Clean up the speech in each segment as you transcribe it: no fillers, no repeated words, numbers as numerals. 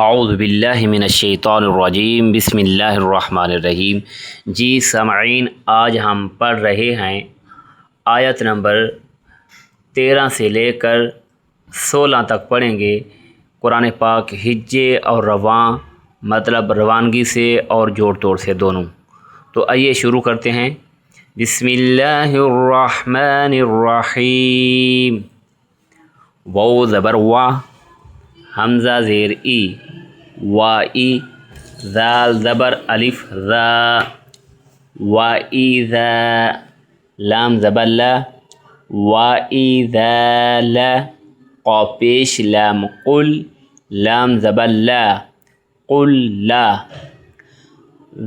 اعوذ باللہ من الشیطان الرجیم بسم اللہ الرحمن الرحیم۔ جی سامعین، آج ہم پڑھ رہے ہیں آیت نمبر 13 سے لے کر 16 تک پڑھیں گے۔ قرآن پاک ہجے اور رواں مطلب روانگی سے اور جوڑ توڑ سے دونوں۔ تو آئیے شروع کرتے ہیں۔ بسم اللہ الرحمن الرحیم۔ واو زبر وا، حمزہ زیر ای، وائی، ذال زبر الف ذا، وَإِذَا، لام زبر لا، وَإِذَا لا، قاف پیش لام قل، لام زبر لا، قل لا،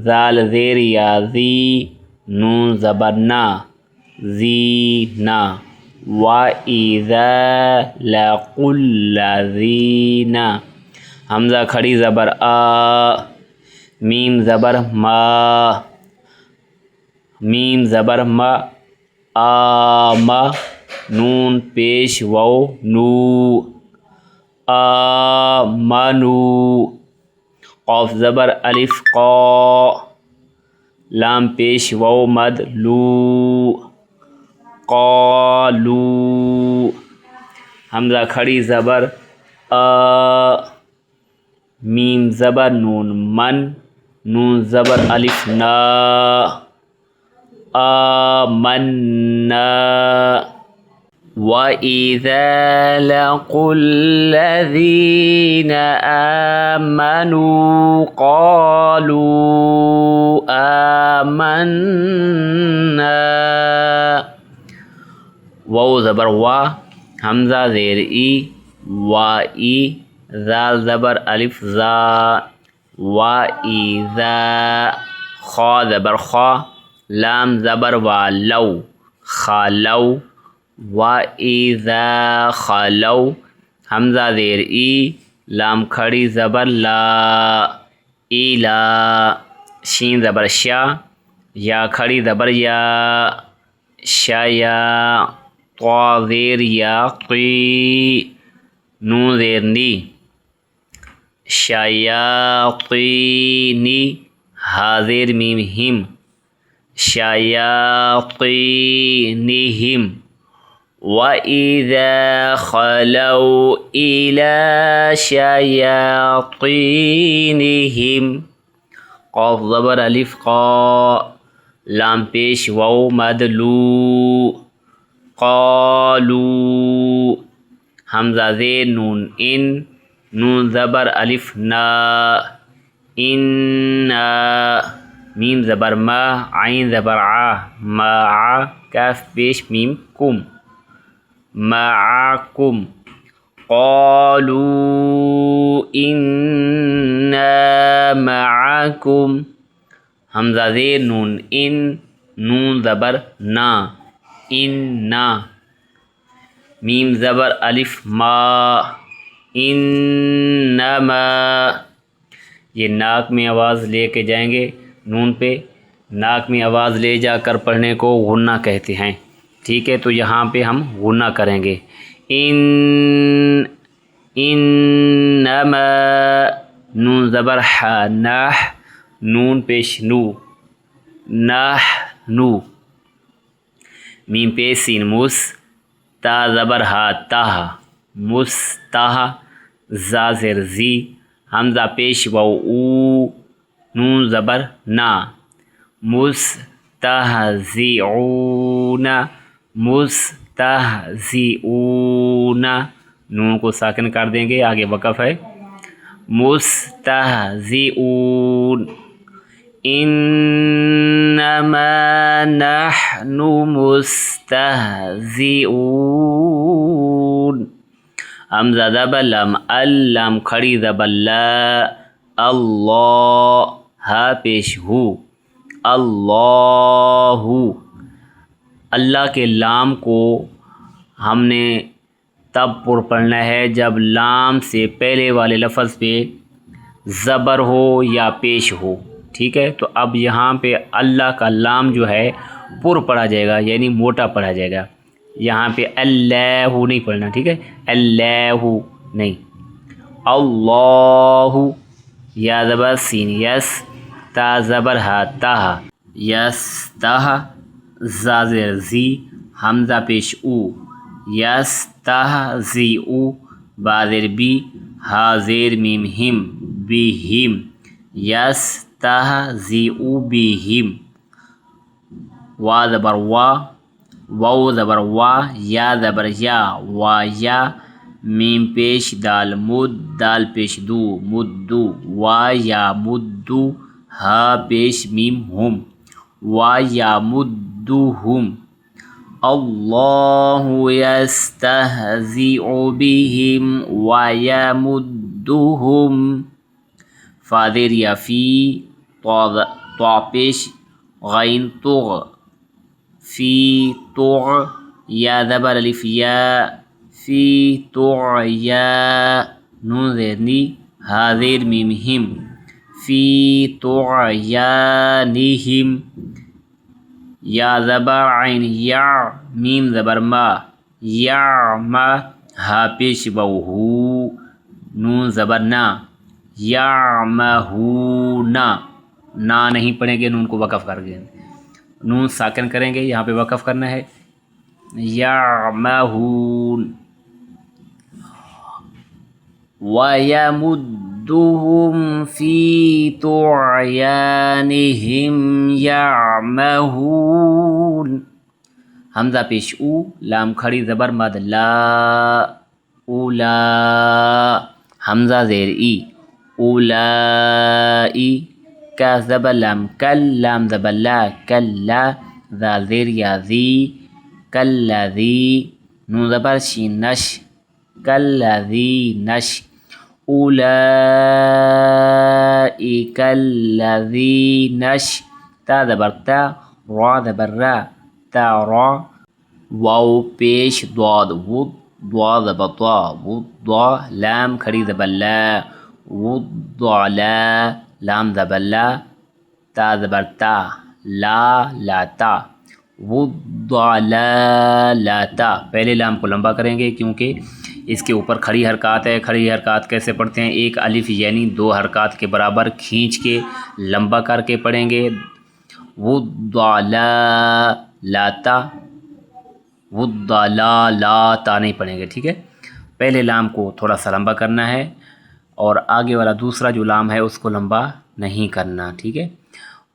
ذال زیر یا ذی، نون زبر نا، زینا، وَإِذَا لَقُلَّ ذِينَ، حمزہ کھڑی زبر آ، میم زبر ما، میم زبر ما، آما، نون پیش وو نو، آمنو، قاف زبر الف قا، لام پیش وو مد لو، قالو، حمزہ کھڑی زبر آ، میم زبر نون من، نون زبر الف نا، آمنا، وَإِذَا لَقُوا الَّذِينَ آمَنُوا قَالُوا آمَنَّا، واو زبر وا، حمزہ زیر ای، وائی، ذال زبر الف ذا، وَإِذَا، خا زبر خا، لام زبر والو، خالو، وَإِذَا خلو، حمزہ زیر ای، لام کھڑی زبر لا، ایلا، شین زبر شا، یا کھڑی زبر یا، شایا، طا زیر یا قی، نون زیر نی، شیاطینی، ہا زیر میم ہم، شیاطینہم، وَإِذَا خَلَوْا إِلَى شَيَاطِينِهِمْ، قاف زبر الف قا، لام پیش وو مد لو، قالو، حمزہ زیر نون ان، نون زبر الف نا، انا، میم زبر ما، عین زبر عا، ما، کاف پیش میم کم، معکم، قالوا انا معکم، حمزہ زیر نون ان، نون زبر نا، انا، میم زبر الف ما، انما، یہ ناک میں آواز لے کے جائیں گے نون پہ، ناک میں آواز لے جا کر پڑھنے کو غنہ کہتے ہیں، ٹھیک ہے؟ تو یہاں پہ ہم غنہ کریں گے، انما، نون زبر حا، ناح، نون پیش نو، نحنو، میم پیش سین مس، تا زبر ہا تاہ، مستہ، زا زیر زی، حمزہ پیش وو او، نون زبر نا، مستہزئون، مستہزئون، نون کو ساکن کر دیں گے، آگے وقف ہے، مستہزئون، انما نحن مستہزئون، حمزہ زبر لام اللام کھڑی زبر لا، اللہ، ہا پیش ہو، اللہ، اللہ کے لام کو ہم نے تب پر پڑھنا ہے جب لام سے پہلے والے لفظ پہ زبر ہو یا پیش ہو، ٹھیک ہے؟ تو اب یہاں پہ اللہ کا لام جو ہے پر پڑھا جائے گا، یعنی موٹا پڑھا جائے گا، یہاں پہ اللہ نہیں پڑھنا، ٹھیک ہے؟ اللہ نہیں، اللہ، یا زبر سین یس، تا زبر ہا تہ، یستہ، زا زیر زی، حمزہ پیش او، یستہزئ، با زیر بی، ہا زیر میم ہم، بہم، یستہزئ بہم، وا زبر وا، واو زبر وا، یا زبر یا، وا یا، میم پیش دال مد، دال پیش دو، مدو، وا یا مدو، ہا پیش میم ہم، وا یا مدہم، اللہ یستہزئ بہم ویمدہم، فا زیر یا فی، طا پیش غین طغ، فی طغ، یا زبر الف یا، فی طغیا، نون زیر نی، ہا زیر میم ہم، فی طغیانہم، یا زبر عین یا، میم زبر ما، یعما، ہا پیش واو ہو، نون زبر نا، یعمہون، نا نہیں پڑھیں گے، نون کو وقف کر کے، نون ساکن کریں گے، یہاں پہ وقف کرنا ہے، یعمہون، وَيَمُدُّهُمْ فِي طُغْيَانِهِمْ يَعْمَهُونَ، حمزہ پیش او، لام کھڑی زبر مد لا، اولا، حمزہ زیر ای، اولائی، کاف زبر لام کل، لام زبر لا، کلا، ذا زیر یا ذی، کلذی، نون زبر شین نش، کلذی نش، اولئک الذین، تا زبر تا، را زبر را، تارا، واو پیش ضاد وض، ضا زبر ضا وضا، لام کھڑی زبر لا، وضلا، لام زبر لا، تا زبر تا، لا لاتا، وضلالاتا، پہلے لام کو لمبا کریں گے کیونکہ اس کے اوپر کھڑی حرکات ہے۔ کھڑی حرکات کیسے پڑھتے ہیں؟ ایک الف یعنی دو حرکات کے برابر کھینچ کے لمبا کر کے پڑھیں گے، وضلالاتا، وضلالاتا نہیں پڑھیں گے، ٹھیک ہے؟ پہلے لام کو تھوڑا سا لمبا کرنا ہے اور آگے والا دوسرا جو لام ہے اس کو لمبا نہیں کرنا، ٹھیک ہے؟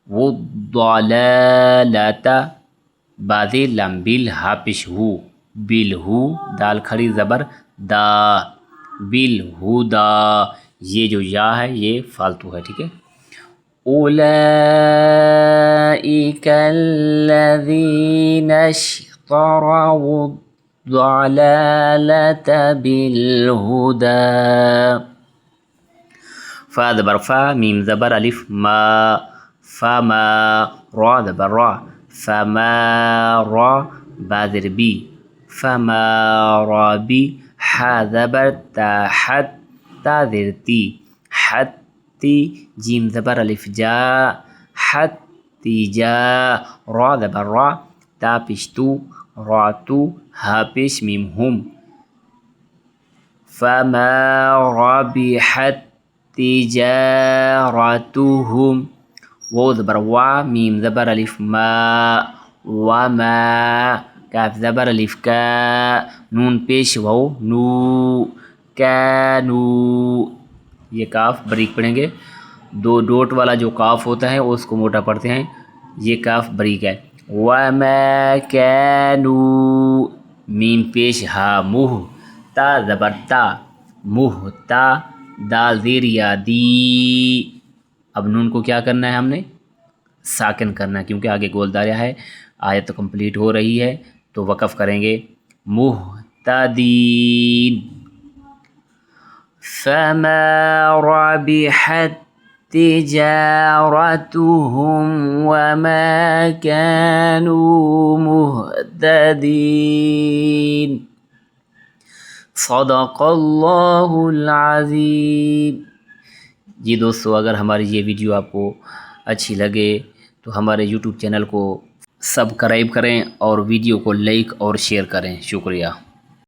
وضلالاتا، بازی لام بل، ہا پیش ہو، بل ہو، دال کھڑی زبر دا، بل ہدا، یہ جو یا ہے یہ فالتو ہے، ٹھیک ہے؟ اولئک الذین اشتروا الضلالۃ بالہدی، فا زبر فا، میم زبر الف ما، فما، را زبر را، فما را، با زیر بی، فما رابی، حا زبر تا حت، تا زیر تی، حتی، جیم زبر الف جا، حتی جا، را زبر را، تا پیش تو، را تو، ہا پیش میم ہم، فما ربحت تجارتهم، واو زبر وا، میم زبر الف ما، وما، کاف زبر الف کا، نون پیش واو نو، کانو، یہ کاف بریک پڑھیں گے، دو ڈوٹ والا جو کاف ہوتا ہے اس کو موٹا پڑھتے ہیں، یہ کاف بریک ہے، وما کانو، میم پیش ہا مہ، تا زبر تا، مہتا، دال زیر یا دی، اب نون کو کیا کرنا ہے؟ ہم نے ساکن کرنا ہے کیونکہ آگے گول دائرہ ہے، آیت کمپلیٹ ہو رہی ہے تو وقف کریں گے، مہتدین، فما ربحت تجارتهم وما كانوا مهتدين، صدق اللہ العظیم۔ جی دوستو، اگر ہماری یہ ویڈیو آپ کو اچھی لگے تو ہمارے یوٹیوب چینل کو سبسکرائب کریں اور ویڈیو کو لائک اور شیئر کریں، شکریہ۔